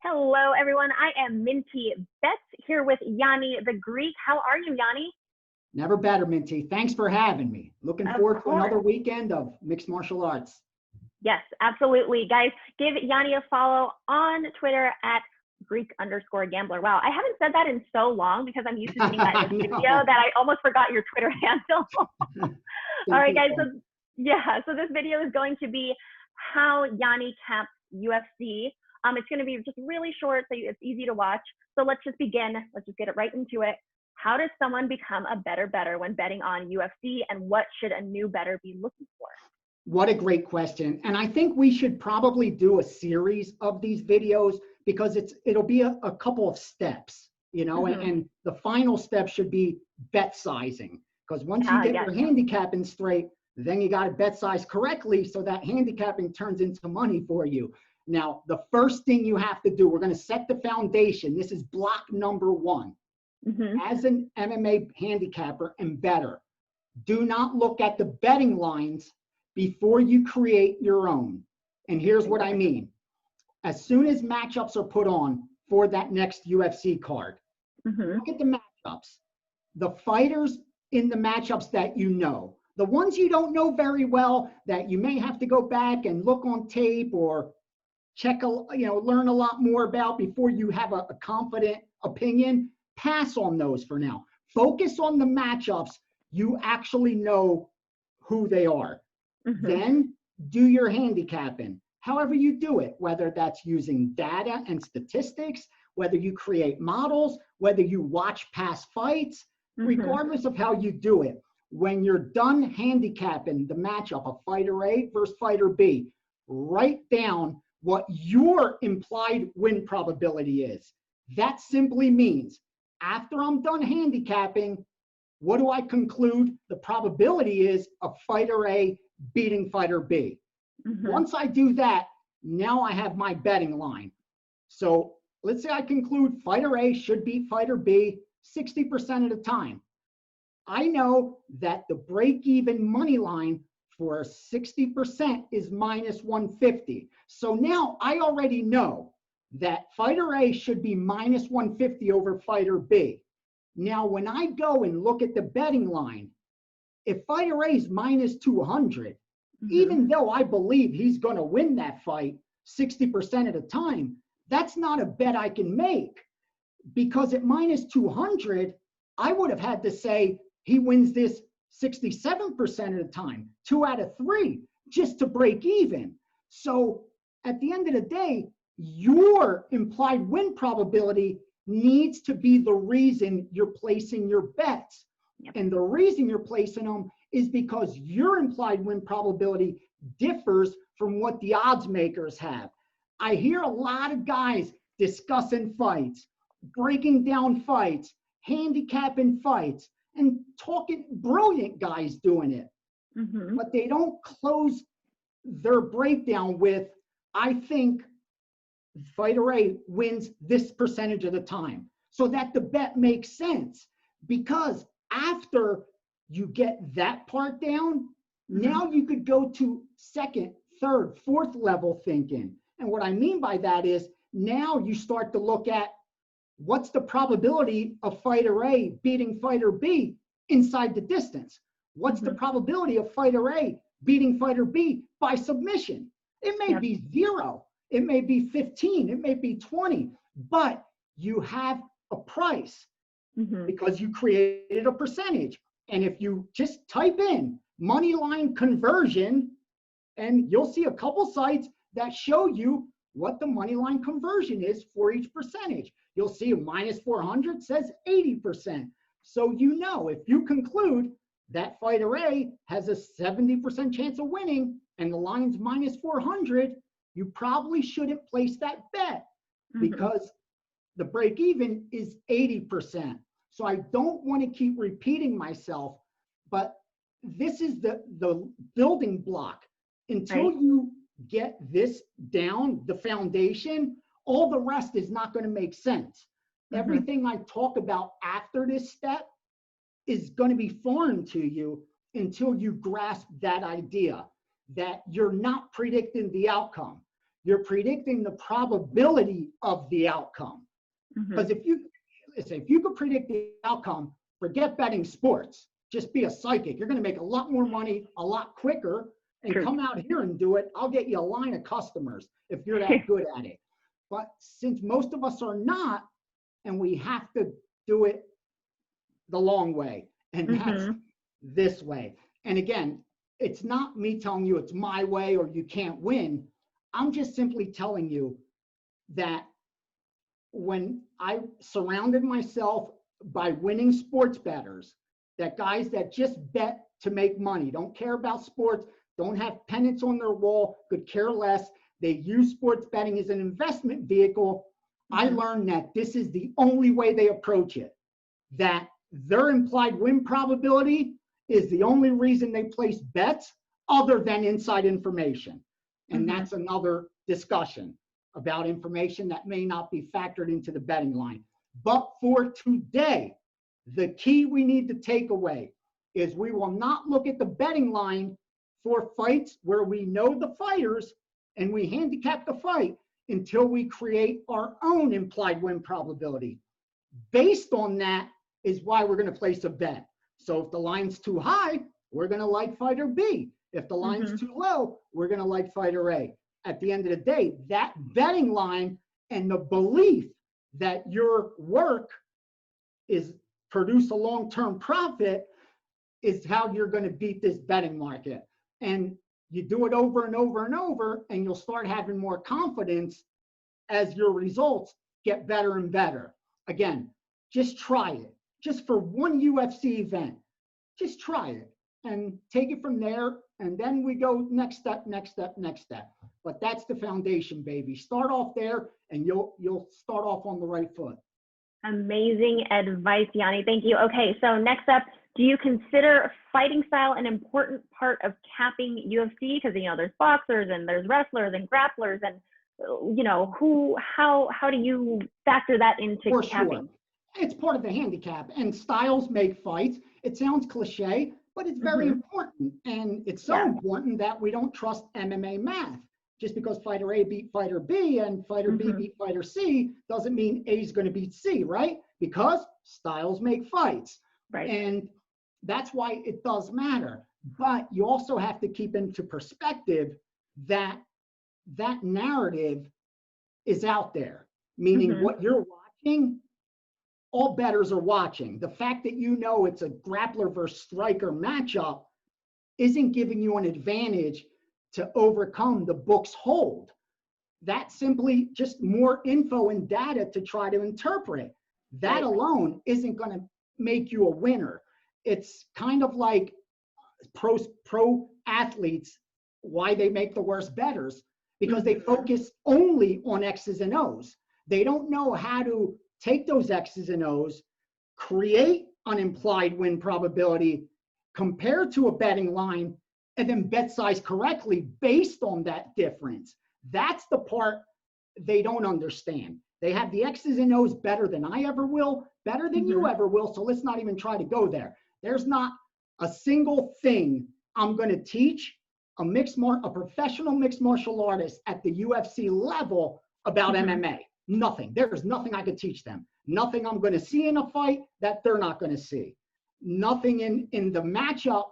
Hello, everyone. I am Minty Betts here with Gianni the Greek. How are you, Gianni? Never better, Minty. Thanks for having me. Looking forward to another weekend of mixed martial arts. Yes, absolutely. Guys, give Gianni a follow on Twitter at Greek_gambler. Wow, I haven't said that in so long because I'm used to seeing that in the video that I almost forgot your Twitter handle. All right, guys. So this video is going to be how Gianni caps UFC. It's going to be just really short, so it's easy to watch. So let's just begin. Let's just get it right into it. How does someone become a better bettor when betting on UFC, and what should a new bettor be looking for? What a great question. And I think we should probably do a series of these videos because it'll be a couple of steps, you know, and the final step should be bet sizing. Because once you get your handicapping straight, then you got to bet size correctly so that handicapping turns into money for you. Now, the first thing you have to do, we're going to set the foundation. This is block number one. As an MMA handicapper and bettor, do not look at the betting lines before you create your own. And here's what I mean. As soon as matchups are put on for that next UFC card, look at the matchups. The fighters in the matchups that you know. The ones you don't know very well that you may have to go back and look on tape or check, learn a lot more about before you have a confident opinion, pass on those for now. Focus on the matchups you actually know who they are. Then do your handicapping, however you do it, whether that's using data and statistics, whether you create models, whether you watch past fights, regardless of how you do it. When you're done handicapping the matchup of fighter A versus fighter B, write down what your implied win probability is. That simply means after I'm done handicapping, what do I conclude the probability is of fighter A beating fighter B? Once I do that, now I have my betting line. So let's say I conclude fighter A should beat fighter B 60% of the time. I know that the break-even money line for 60% is -150. So now I already know that fighter A should be -150 over fighter B. Now, when I go and look at the betting line, if fighter A is -200, even though I believe he's going to win that fight 60% of the time, that's not a bet I can make, because at -200, I would have had to say he wins this 67% of the time, 2 out of 3, just to break even. So at the end of the day, your implied win probability needs to be the reason you're placing your bets. And the reason you're placing them is because your implied win probability differs from what the odds makers have. I hear a lot of guys discussing fights, breaking down fights, handicapping fights, and talking, brilliant guys doing it. But they don't close their breakdown with, I think fighter A wins this percentage of the time, so that the bet makes sense. Because after you get that part down, now you could go to second, third, fourth level thinking. And what I mean by that is now you start to look at what's the probability of fighter A beating fighter B inside the distance? What's the probability of fighter A beating fighter B by submission? It may be 0, it may be 15, it may be 20, but you have a price because you created a percentage. And if you just type in money line conversion, and you'll see a couple sites that show you what the money line conversion is for each percentage. You'll see a -400 says 80%. So you know, if you conclude that fighter A has a 70% chance of winning and the line's -400, you probably shouldn't place that bet because the break even is 80%. So I don't want to keep repeating myself, but this is the building block. Until you get this down, the foundation, all the rest is not going to make sense. Everything I talk about after this step is going to be foreign to you until you grasp that idea that you're not predicting the outcome. You're predicting the probability of the outcome. Because if you could predict the outcome, forget betting sports. Just be a psychic. You're going to make a lot more money a lot quicker, and come out here and do it. I'll get you a line of customers if you're that good at it. But since most of us are not, and we have to do it the long way, and that's this way. And again, it's not me telling you it's my way or you can't win. I'm just simply telling you that when I surrounded myself by winning sports bettors, that guys that just bet to make money, don't care about sports, don't have pennants on their wall, could care less. They use sports betting as an investment vehicle. I learned that this is the only way they approach it, that their implied win probability is the only reason they place bets other than inside information. And that's another discussion about information that may not be factored into the betting line. But for today, the key we need to take away is we will not look at the betting line for fights where we know the fighters and we handicap the fight until we create our own implied win probability. Based on that is why we're going to place a bet. So if the line's too high, we're going to like fighter B. If the line's too low, we're going to like fighter A. At the end of the day, that betting line and the belief that your work is produce a long-term profit is how you're going to beat this betting market. And you do it over and over and over, and you'll start having more confidence as your results get better and better. Again, just try it. Just for one UFC event, just try it and take it from there. And then we go next step, next step, next step. But that's the foundation, baby. Start off there and you'll start off on the right foot. Amazing advice, Gianni. Thank you. Okay, so next up, do you consider fighting style an important part of capping UFC? Because, you know, there's boxers and there's wrestlers and grapplers and, you know, how do you factor that into For capping? sure. It's part of the handicap, and styles make fights. It sounds cliche, but it's very important. And it's so important that we don't trust MMA math. Just because fighter A beat fighter B and fighter B beat fighter C doesn't mean A is going to beat C, right? Because styles make fights. Right. And that's why it does matter. But you also have to keep into perspective that that narrative is out there, meaning what you're watching, all bettors are watching. The fact that you know it's a grappler versus striker matchup isn't giving you an advantage to overcome the book's hold. That's simply just more info and data to try to interpret. That alone isn't going to make you a winner. It's kind of like pro athletes, why they make the worst bettors, because they focus only on X's and O's. They don't know how to take those X's and O's, create an implied win probability compared to a betting line, and then bet size correctly based on that difference. That's the part they don't understand. They have the X's and O's better than I ever will, better than you ever will, so let's not even try to go there. There's not a single thing I'm going to teach a professional mixed martial artist at the UFC level about MMA. Nothing. There's nothing I could teach them. Nothing I'm going to see in a fight that they're not going to see. Nothing in the matchup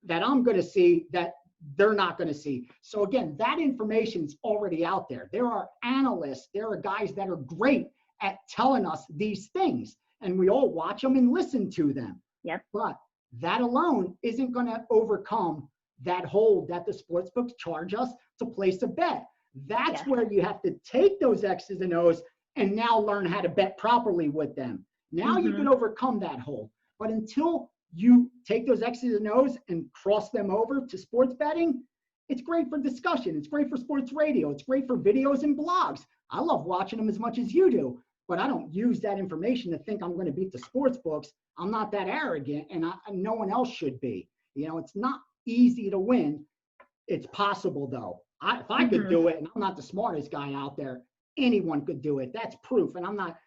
that I'm going to see that they're not going to see. So again, that information's already out there. There are analysts, there are guys that are great at telling us these things, and we all watch them and listen to them. Yep. But that alone isn't going to overcome that hold that the sportsbooks charge us to place a bet. That's where you have to take those X's and O's and now learn how to bet properly with them. Now you can overcome that hold. But until you take those X's and O's and cross them over to sports betting, it's great for discussion. It's great for sports radio. It's great for videos and blogs. I love watching them as much as you do, but I don't use that information to think I'm going to beat the sports books. I'm not that arrogant, and no one else should be. You know, it's not easy to win. It's possible, though. If I could do it, and I'm not the smartest guy out there, anyone could do it. That's proof. And I'm not,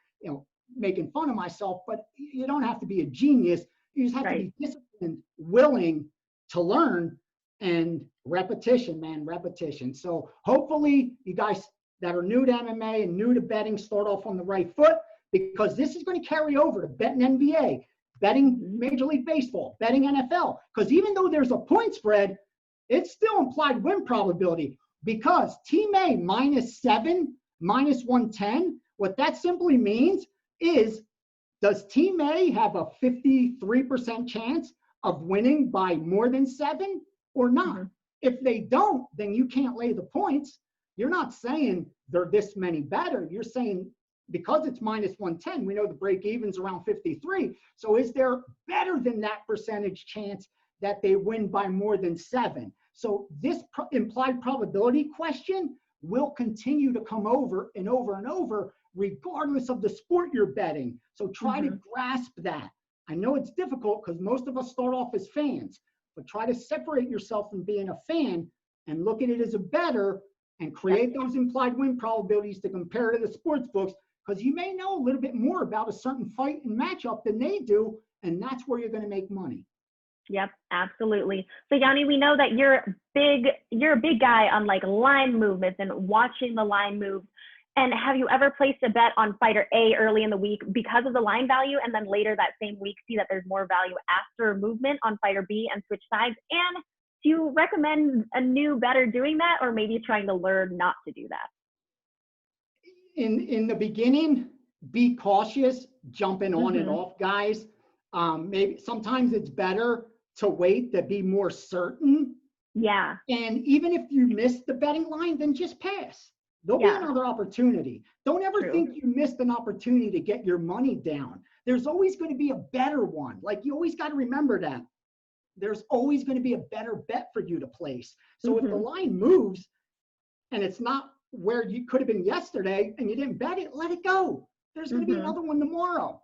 making fun of myself, but you don't have to be a genius. You just have to be disciplined, willing to learn, and repetition, man, repetition. So hopefully you guys that are new to MMA and new to betting start off on the right foot, because this is going to carry over to betting NBA, betting Major League Baseball, betting NFL. Because even though there's a point spread, it's still implied win probability, because Team A -7, -110, what that simply means is, does Team A have a 53% chance of winning by more than 7 or not? If they don't, then you can't lay the points. You're not saying they're this many better. You're saying because it's -110, we know the break even's around 53. So is there better than that percentage chance that they win by more than 7? So this implied probability question will continue to come over and over and over, regardless of the sport you're betting. So try to grasp that. I know it's difficult because most of us start off as fans, but try to separate yourself from being a fan and look at it as a bettor and create those implied win probabilities to compare to the sports books, because you may know a little bit more about a certain fight and matchup than they do, and that's where you're going to make money. Yep, absolutely. So Gianni, we know that you're a big guy on like line movements and watching the line move. And have you ever placed a bet on fighter A early in the week because of the line value, and then later that same week see that there's more value after movement on fighter B and switch sides? And do you recommend a new bettor doing that, or maybe trying to learn not to do that? In the beginning, be cautious jumping on and off guys. Maybe sometimes it's better to wait to be more certain. Yeah. And even if you miss the betting line, then just pass. There'll be another opportunity. Don't ever think you missed an opportunity to get your money down. There's always going to be a better one. Like, you always got to remember that. There's always going to be a better bet for you to place. So if the line moves and it's not where you could have been yesterday and you didn't bet it, let it go. There's going to be another one tomorrow.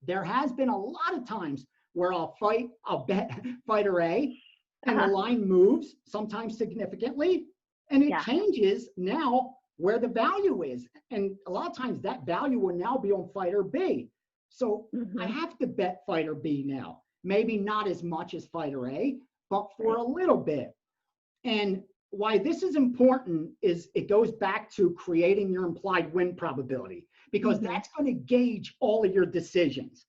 There has been a lot of times where I'll bet fighter A and the line moves, sometimes significantly, and it changes now where the value is. And a lot of times that value will now be on fighter B. So I have to bet fighter B now. Maybe not as much as fighter A, but for a little bit. And why this is important is it goes back to creating your implied win probability, because that's going to gauge all of your decisions.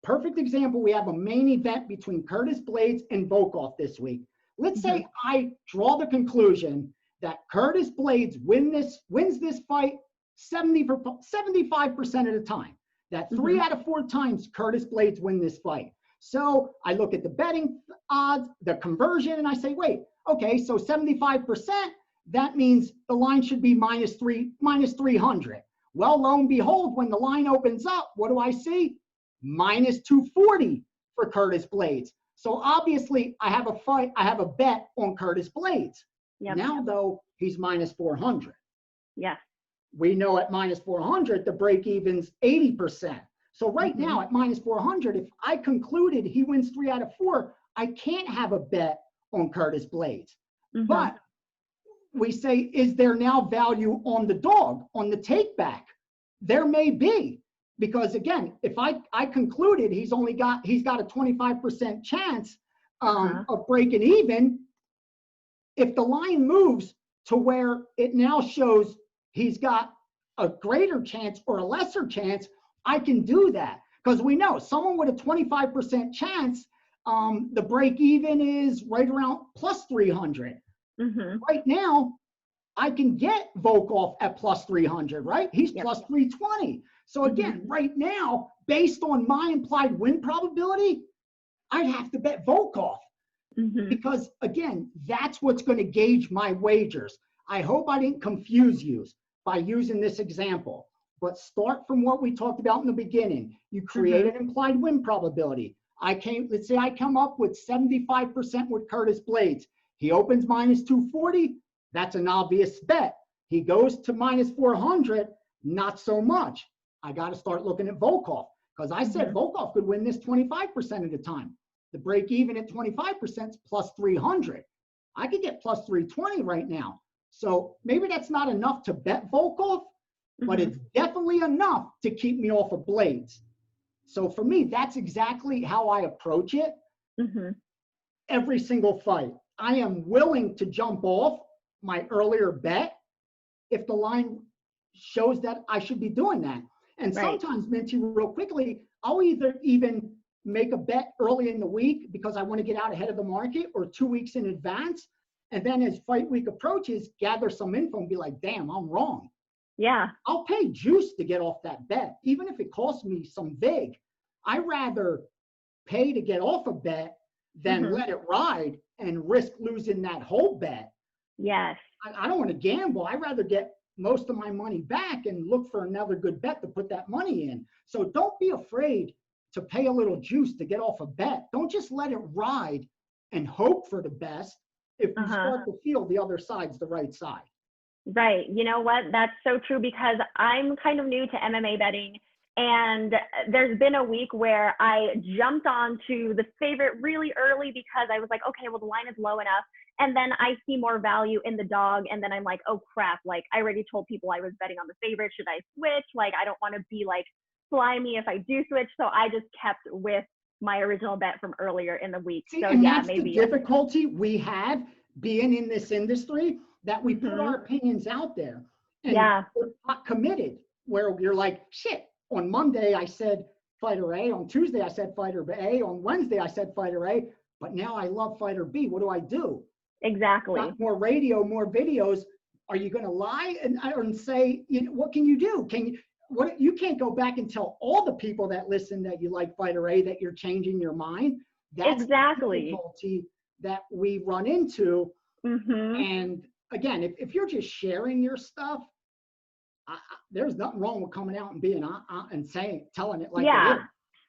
Perfect example, we have a main event between Curtis Blaydes and Volkov this week. Let's say I draw the conclusion that Curtis Blaydes wins this fight 75% of the time. That 3 out of 4 times Curtis Blaydes win this fight. So I look at the betting odds, the conversion, and I say, wait, okay, so 75%, that means the line should be minus 300. Well, lo and behold, when the line opens up, what do I see? Minus 240 for Curtis Blaydes. So obviously I have a bet on Curtis Blaydes. Now though, he's minus 400. Yeah. We know at minus 400, the break even's 80%. So right now at minus 400, if I concluded he wins 3 out of 4, I can't have a bet on Curtis Blaydes. But we say, is there now value on the dog, on the take back? There may be, because again, if I concluded he's got a 25% chance of breaking even, if the line moves to where it now shows he's got a greater chance or a lesser chance, I can do that. Because we know someone with a 25% chance, the break even is right around plus 300. Right now, I can get Volkov at plus 300, right? He's plus 320. So again, right now, based on my implied win probability, I'd have to bet Volkov. Because again, that's what's going to gauge my wagers. I hope I didn't confuse you by using this example, but start from what we talked about in the beginning. You create an implied win probability. Let's say I come up with 75% with Curtis Blaydes. He opens minus 240. That's an obvious bet. He goes to minus 400. Not so much. I got to start looking at Volkov, because I said Volkov could win this 25% of the time. The break even at 25% is plus 300. I could get plus 320 right now. So maybe that's not enough to bet Volkov, but it's definitely enough to keep me off of Blaydes. So for me, that's exactly how I approach it. Every single fight. I am willing to jump off my earlier bet if the line shows that I should be doing that. And sometimes, Minty, real quickly, I'll either even make a bet early in the week because I want to get out ahead of the market, or 2 weeks in advance. And then as fight week approaches, gather some info and be like, damn, I'm wrong. Yeah. I'll pay juice to get off that bet, even if it costs me some vig. I rather pay to get off a bet than let it ride and risk losing that whole bet. Yes. I don't want to gamble. I'd rather get most of my money back and look for another good bet to put that money in. So don't be afraid to pay a little juice to get off a bet. Don't just let it ride and hope for the best if you start to feel the other side's the right side. Right. You know what? That's so true, because I'm kind of new to MMA betting. And there's been a week where I jumped onto the favorite really early because I was like, okay, well, the line is low enough. And then I see more value in the dog. And then I'm like, oh, crap. Like, I already told people I was betting on the favorite. Should I switch? Like, I don't want to be like slimy if I do switch. So I just kept with my original bet from earlier in the week. See, so and yeah, that's maybe the difficulty we have being in this industry, that we put our opinions out there. And we're not committed, where you're like, shit, on Monday I said fighter A, on Tuesday I said fighter A, on Wednesday I said fighter A, but now I love fighter B. What do I do? Exactly. Got more radio, more videos. Are you going to lie and say, you know, what can you do? You can't go back and tell all the people that listen that you like fighter A that you're changing your mind. That's exactly the difficulty that we run into. And again, if you're just sharing your stuff, there's nothing wrong with coming out and being and telling it like it is.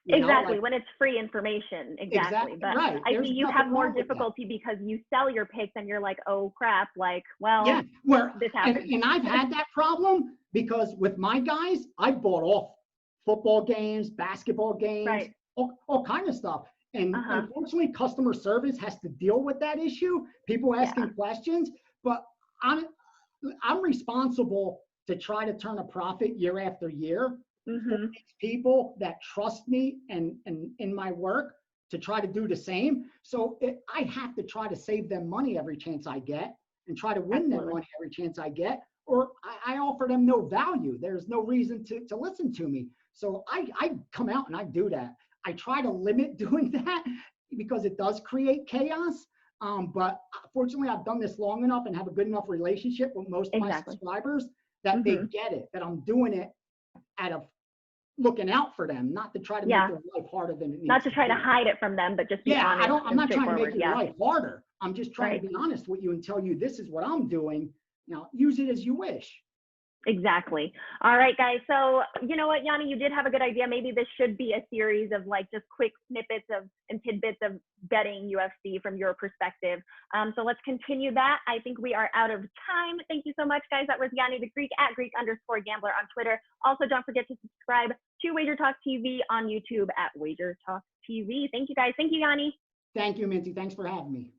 Exactly, when it's free information. Exactly. But right. I think you have more difficulty because you sell your picks and you're like, oh crap, like, well, this happens. And I've had that problem because with my guys, I bought off football games, basketball games, all kind of stuff. And unfortunately, customer service has to deal with that issue, people asking questions. But I'm responsible to try to turn a profit year after year. For these people that trust me and in my work to try to do the same. So I have to try to save them money every chance I get and try to win them money every chance I get, or I offer them no value. There's no reason to listen to me. So I come out and I do that. I try to limit doing that because it does create chaos. But fortunately, I've done this long enough and have a good enough relationship with most of my subscribers that they get it, that I'm doing it out of looking out for them, not to try to make their life harder than it needs. Not to try to hide it from them, but just be honest. I'm not trying to make your life harder. I'm just trying to be honest with you and tell you this is what I'm doing. Now, use it as you wish. Exactly. All right, guys. So you know what, Gianni, you did have a good idea. Maybe this should be a series of like just quick snippets and tidbits of betting UFC from your perspective. So let's continue that. I think we are out of time. Thank you so much, guys. That was Gianni the Greek at Greek_Gambler on Twitter. Also, don't forget to subscribe to WagerTalk TV on YouTube at WagerTalk TV. Thank you, guys. Thank you, Gianni. Thank you, Minty. Thanks for having me.